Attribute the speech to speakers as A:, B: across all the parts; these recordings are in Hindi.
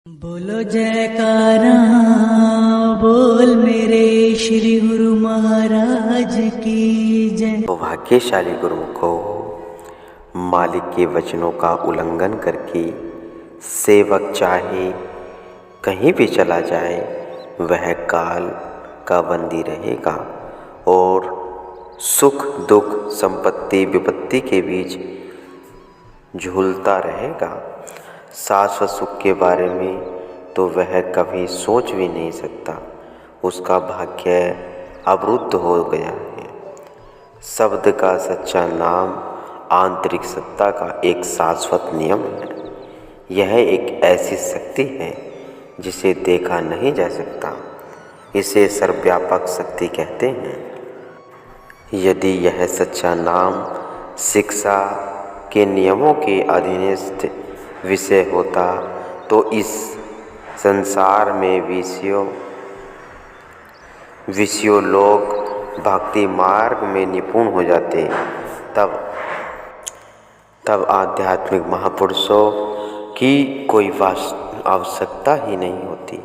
A: बोलो जयकारा बोल मेरे श्री गुरु महाराज की जय।
B: भाग्यशाली गुरुमुखों, मालिक के वचनों का उल्लंघन करके सेवक चाहे कहीं भी चला जाए वह काल का बंदी रहेगा और सुख दुख संपत्ति विपत्ति के बीच झूलता रहेगा। शाश्वत सुख के बारे में तो वह कभी सोच भी नहीं सकता, उसका भाग्य अवरुद्ध हो गया है। शब्द का सच्चा नाम आंतरिक सत्ता का एक शाश्वत नियम है। यह एक ऐसी शक्ति है जिसे देखा नहीं जा सकता, इसे सर्वव्यापक शक्ति कहते हैं। यदि यह सच्चा नाम शिक्षा के नियमों के अधीनस्थ विषय होता तो इस संसार में विषयों लोग भक्ति मार्ग में निपुण हो जाते। तब आध्यात्मिक महापुरुषों की कोई आवश्यकता ही नहीं होती।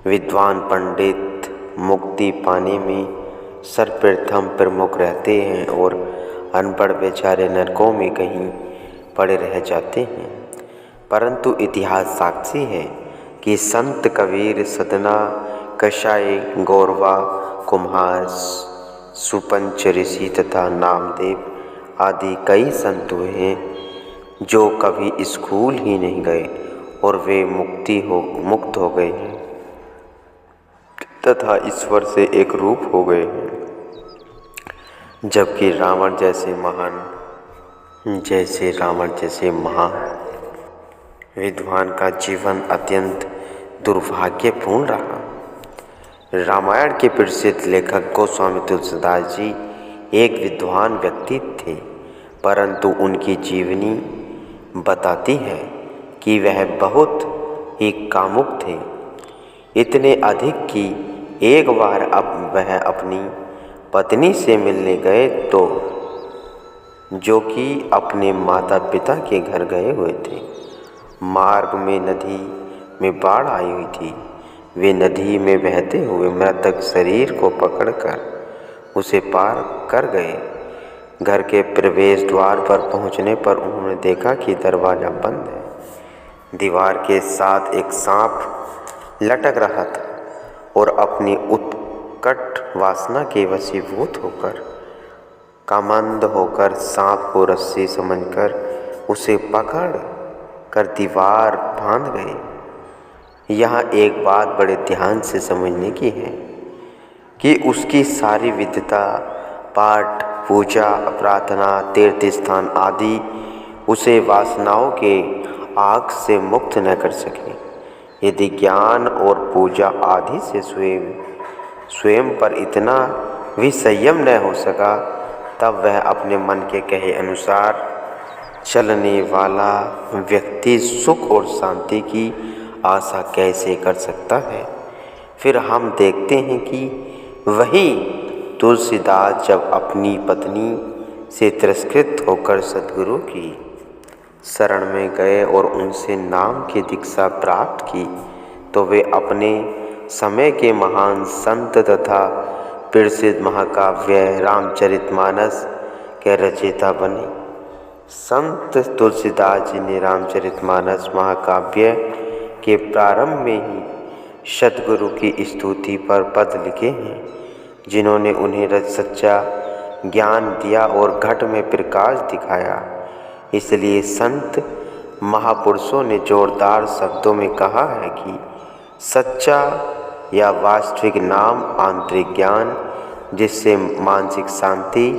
B: विद्वान पंडित मुक्ति पाने में सर्वप्रथम प्रमुख रहते हैं और अनपढ़ बेचारे नरकों में कहीं पड़े रह जाते हैं। परंतु इतिहास साक्षी है कि संत कबीर, सदना, कषाय, गौरवा, कुम्हार, सुपंच ऋषि तथा नामदेव आदि कई संत हुए जो कभी स्कूल ही नहीं गए और वे मुक्त हो गए हैं तथा ईश्वर से एक रूप हो गए हैं। जबकि रावण जैसे महान विद्वान का जीवन अत्यंत दुर्भाग्यपूर्ण रहा। रामायण के प्रसिद्ध लेखक गोस्वामी तुलसीदास जी एक विद्वान व्यक्ति थे, परंतु उनकी जीवनी बताती है कि वह बहुत ही कामुक थे। इतने अधिक कि एक बार वह अपनी पत्नी से मिलने गए तो जो कि अपने माता पिता के घर गए हुए थे। मार्ग में नदी में बाढ़ आई हुई थी। वे नदी में बहते हुए मृतक शरीर को पकड़कर उसे पार कर गए। घर के प्रवेश द्वार पर पहुंचने पर उन्होंने देखा कि दरवाज़ा बंद है। दीवार के साथ एक सांप लटक रहा था और अपनी उत्कट वासना के वशीभूत होकर कामंद होकर सांप को रस्सी समझकर उसे पकड़ कर दीवार बांध गए। यहाँ एक बात बड़े ध्यान से समझने की है कि उसकी सारी विद्वता, पाठ, पूजा, प्रार्थना, तीर्थ स्थान आदि उसे वासनाओं के आग से मुक्त न कर सके। यदि ज्ञान और पूजा आदि से स्वयं पर इतना भी संयम न हो सका, तब वह अपने मन के कहे अनुसार चलने वाला व्यक्ति सुख और शांति की आशा कैसे कर सकता है। फिर हम देखते हैं कि वही तुलसीदास जब अपनी पत्नी से तिरस्कृत होकर सद्गुरु की शरण में गए और उनसे नाम की दीक्षा प्राप्त की, तो वे अपने समय के महान संत तथा प्रसिद्ध महाकाव्य रामचरितमानस के रचयिता बने। संत तुलसीदास जी ने रामचरितमानस महाकाव्य के प्रारंभ में ही सद्गुरु की स्तुति पर पद लिखे हैं, जिन्होंने उन्हें सच्चा ज्ञान दिया और घट में प्रकाश दिखाया। इसलिए संत महापुरुषों ने जोरदार शब्दों में कहा है कि सच्चा या वास्तविक नाम आंतरिक ज्ञान, जिससे मानसिक शांति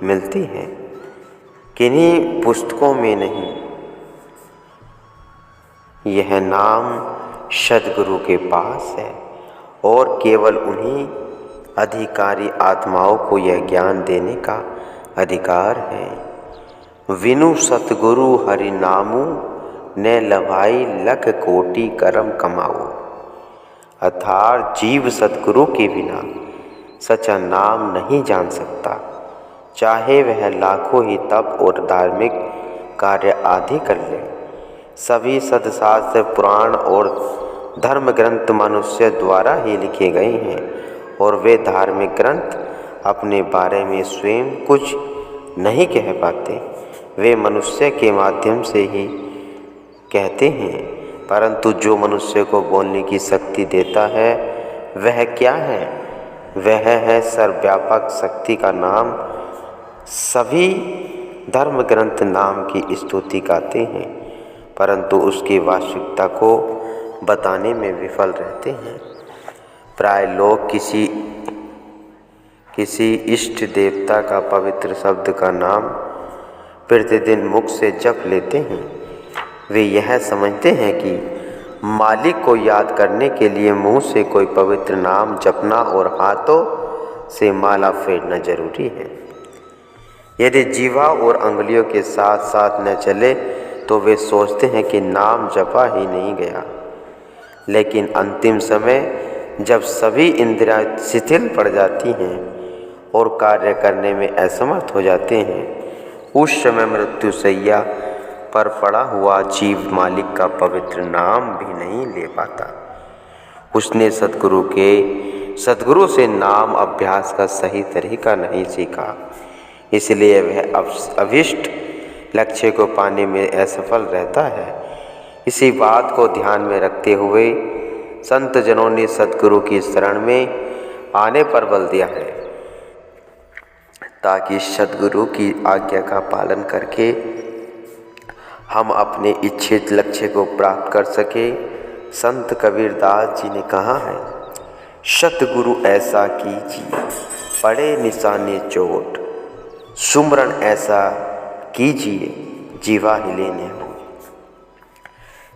B: मिलती है, किन्हीं पुस्तकों में नहीं। यह नाम सद्गुरु के पास है और केवल उन्हीं अधिकारी आत्माओं को यह ज्ञान देने का अधिकार है। विनु सतगुरु हरि नामु ने लभाई लख कोटि करम कमाओ। अर्थात जीव सतगुरु के बिना सच्चा नाम नहीं जान सकता, चाहे वह लाखों ही तप और धार्मिक कार्य आदि कर ले। सभी सदशास्त्र, पुराण और धर्म ग्रंथ मनुष्य द्वारा ही लिखे गए हैं और वे धार्मिक ग्रंथ अपने बारे में स्वयं कुछ नहीं कह पाते। वे मनुष्य के माध्यम से ही कहते हैं, परंतु जो मनुष्य को बोलने की शक्ति देता है वह क्या है? वह है सर्वव्यापक शक्ति का नाम। सभी धर्म ग्रंथ नाम की स्तुति गाते हैं, परंतु उसकी वास्तविकता को बताने में विफल रहते हैं। प्राय लोग किसी इष्ट देवता का पवित्र शब्द का नाम प्रतिदिन मुख से जप लेते हैं। वे यह समझते हैं कि मालिक को याद करने के लिए मुंह से कोई पवित्र नाम जपना और हाथों से माला फेरना जरूरी है। यदि जीवा और अंगुलियों के साथ साथ न चले तो वे सोचते हैं कि नाम जपा ही नहीं गया। लेकिन अंतिम समय जब सभी इंद्रियां शिथिल पड़ जाती हैं और कार्य करने में असमर्थ हो जाते हैं, उस समय मृत्युशैया पर पड़ा हुआ जीव मालिक का पवित्र नाम भी नहीं ले पाता। उसने सद्गुरु से नाम अभ्यास का सही तरीका नहीं सीखा, इसलिए वह अभिष्ट लक्ष्य को पाने में असफल रहता है। इसी बात को ध्यान में रखते हुए संत जनों ने सद्गुरु की शरण में आने पर बल दिया है, ताकि सद्गुरु की आज्ञा का पालन करके हम अपने इच्छित लक्ष्य को प्राप्त कर सके। संत कबीरदास जी ने कहा है, सतगुरु ऐसा कीजिए पड़े निशाने चोट, सुमरन ऐसा कीजिए जीवा हिले न हो।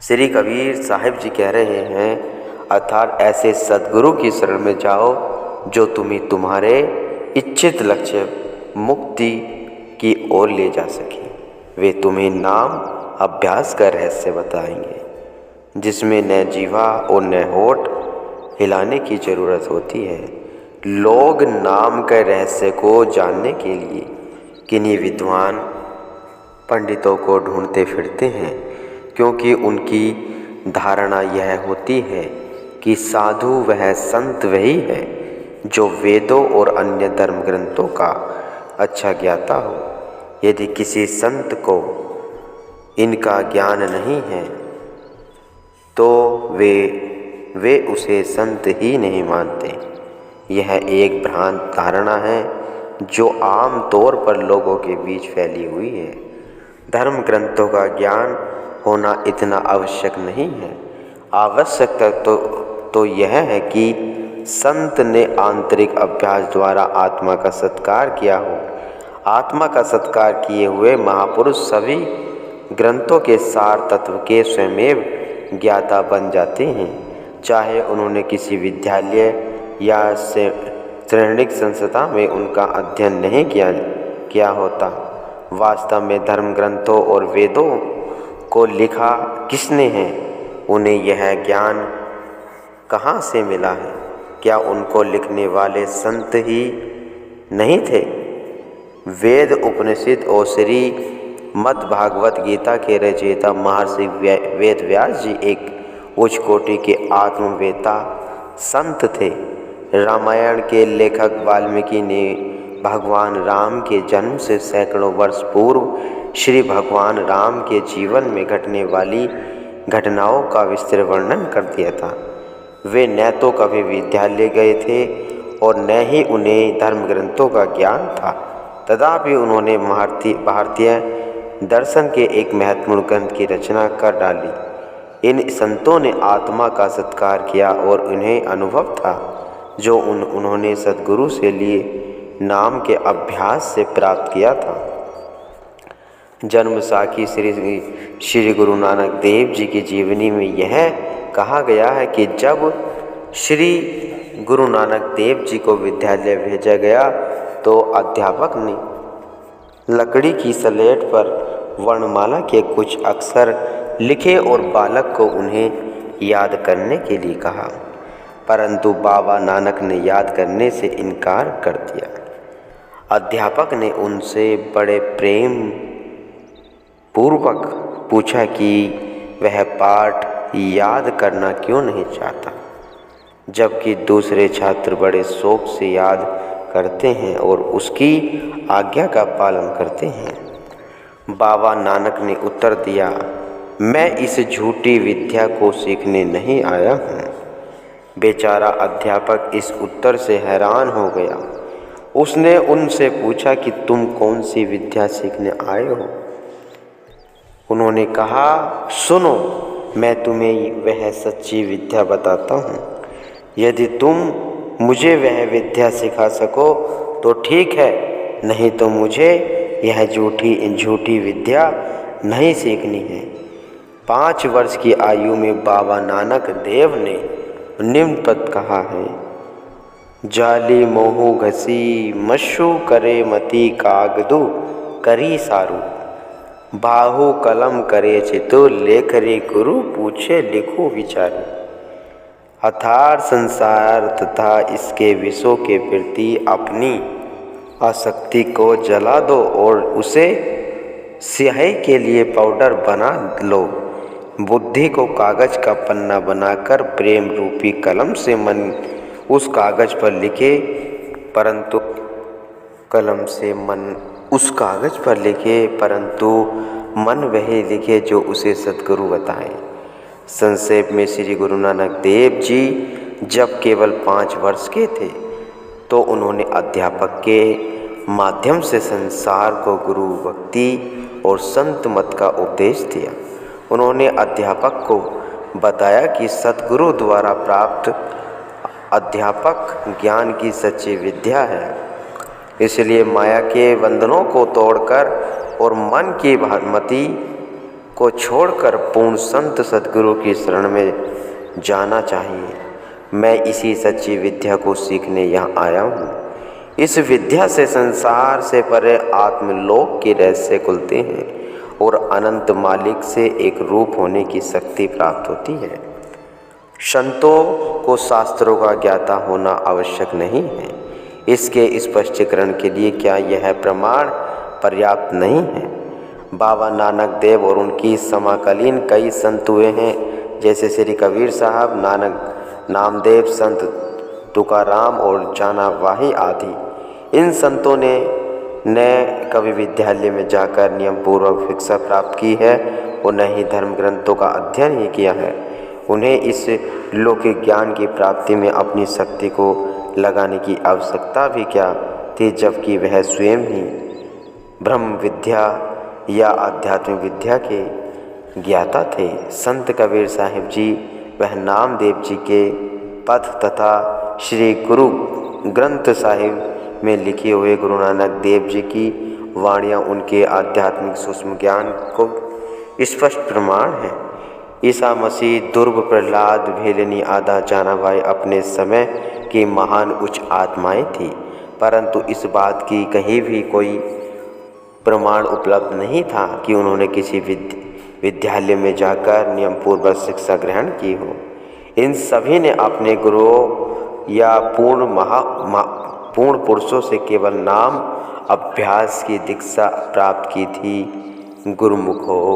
B: श्री कबीर साहिब जी कह रहे हैं, अर्थात ऐसे सद्गुरु की शरण में जाओ जो तुम्हारे इच्छित लक्ष्य मुक्ति की ओर ले जा सके। वे तुम्हें नाम अभ्यास का रहस्य बताएंगे, जिसमें न जीवा और न होठ हिलाने की ज़रूरत होती है। लोग नाम के रहस्य को जानने के लिए किन्हीं विद्वान पंडितों को ढूंढते फिरते हैं, क्योंकि उनकी धारणा यह होती है कि साधु वह संत वही है जो वेदों और अन्य धर्म ग्रंथों का अच्छा ज्ञाता हो। यदि किसी संत को इनका ज्ञान नहीं है तो वे उसे संत ही नहीं मानते। यह एक भ्रांत धारणा है जो आम तौर पर लोगों के बीच फैली हुई है। धर्म ग्रंथों का ज्ञान होना इतना आवश्यक नहीं है। आवश्यक तो यह है कि संत ने आंतरिक अभ्यास द्वारा आत्मा का सत्कार किया हो। आत्मा का सत्कार किए हुए महापुरुष सभी ग्रंथों के सार तत्व के स्वयमेव ज्ञाता बन जाते हैं, चाहे उन्होंने किसी विद्यालय या शैक्षणिक संस्था में उनका अध्ययन नहीं किया होता। वास्तव में धर्म ग्रंथों और वेदों को लिखा किसने है? उन्हें यह ज्ञान कहाँ से मिला है? क्या उनको लिखने वाले संत ही नहीं थे? वेद, उपनिषद और श्री मद् भागवत गीता के रचयिता महर्षि वेद व्यास जी एक उच्च कोटि के आत्मवेता संत थे। रामायण के लेखक वाल्मीकि ने भगवान राम के जन्म से सैकड़ों वर्ष पूर्व श्री भगवान राम के जीवन में घटने वाली घटनाओं का विस्तृत वर्णन कर दिया था। वे न तो कभी विद्यालय गए थे और न ही उन्हें धर्म ग्रंथों का ज्ञान था, तथापि उन्होंने भारतीय दर्शन के एक महत्वपूर्ण ग्रंथ की रचना कर डाली। इन संतों ने आत्मा का सत्कार किया और उन्हें अनुभव था जो उन्होंने सद्गुरु से लिए नाम के अभ्यास से प्राप्त किया था। जन्म साखी श्री गुरु नानक देव जी की जीवनी में यह कहा गया है कि जब श्री गुरु नानक देव जी को विद्यालय भेजा गया तो अध्यापक ने लकड़ी की स्लेट पर वर्णमाला के कुछ अक्षर लिखे और बालक को उन्हें याद करने के लिए कहा, परंतु बाबा नानक ने याद करने से इनकार कर दिया। अध्यापक ने उनसे बड़े प्रेम पूर्वक पूछा कि वह पाठ याद करना क्यों नहीं चाहता, जबकि दूसरे छात्र बड़े शौक से याद करते हैं और उसकी आज्ञा का पालन करते हैं। बाबा नानक ने उत्तर दिया, मैं इस झूठी विद्या को सीखने नहीं आया हूँ। बेचारा अध्यापक इस उत्तर से हैरान हो गया। उसने उनसे पूछा कि तुम कौन सी विद्या सीखने आए हो? उन्होंने कहा, सुनो, मैं तुम्हें वह सच्ची विद्या बताता हूँ। यदि तुम मुझे वह विद्या सिखा सको तो ठीक है, नहीं तो मुझे यह झूठी विद्या नहीं सीखनी है। 5 वर्ष की आयु में बाबा नानक देव ने निम्न पद कहा है, जाली मोहू घसी मशु करे मती कागदू करी सारू, बाहु कलम करे चितु लेख रे गुरु पूछे लिखो विचारी। अथार संसार तथा इसके विषयों के प्रति अपनी आसक्ति को जला दो और उसे स्याही के लिए पाउडर बना लो। बुद्धि को कागज का पन्ना बनाकर प्रेम रूपी कलम से मन उस कागज पर लिखे, परंतु मन वही लिखे जो उसे सद्गुरु बताए। संक्षेप में श्री गुरु नानक देव जी जब केवल 5 वर्ष के थे तो उन्होंने अध्यापक के माध्यम से संसार को गुरु भक्ति और संत मत का उपदेश दिया। उन्होंने अध्यापक को बताया कि सद्गुरु द्वारा प्राप्त अध्यापक ज्ञान की सच्ची विद्या है। इसलिए माया के बंधनों को तोड़कर और मन की भांति को छोड़कर पूर्ण संत सद्गुरु की शरण में जाना चाहिए। मैं इसी सच्ची विद्या को सीखने यहाँ आया हूँ। इस विद्या से संसार से परे आत्मलोक के रहस्य खुलते हैं और अनंत मालिक से एक रूप होने की शक्ति प्राप्त होती है। संतों को शास्त्रों का ज्ञाता होना आवश्यक नहीं है। इसके स्पष्टीकरण के लिए क्या यह प्रमाण पर्याप्त नहीं है? बाबा नानक देव और उनकी समकालीन कई संत हुए हैं, जैसे श्री कबीर साहब, नानक नामदेव, संत तुकाराम और जाना वाही आदि। इन संतों ने न कभी विद्यालय में जाकर नियम पूर्वक शिक्षा प्राप्त की है और न ही धर्म ग्रंथों का अध्ययन ही किया है। उन्हें इस लौकिक ज्ञान की प्राप्ति में अपनी शक्ति को लगाने की आवश्यकता भी क्या थी, जबकि वह स्वयं ही ब्रह्म विद्या या आध्यात्मिक विद्या के ज्ञाता थे। संत कबीर साहिब जी वह नामदेव जी के पथ तथा श्री गुरु ग्रंथ साहिब में लिखे हुए गुरु नानक देव जी की वाणियाँ उनके आध्यात्मिक सूक्ष्म ज्ञान को स्पष्ट प्रमाण है। ईसा मसीह, दुर्ग, प्रहलाद, भेलनी आदि जानाबाई अपने समय की महान उच्च आत्माएं थी, परंतु इस बात की कहीं भी कोई प्रमाण उपलब्ध नहीं था कि उन्होंने किसी विद्यालय में जाकर नियमपूर्वक शिक्षा ग्रहण की हो। इन सभी ने अपने गुरुओं या पूर्ण पुरुषों से केवल नाम अभ्यास की दीक्षा प्राप्त की थी। गुरुमुख हो।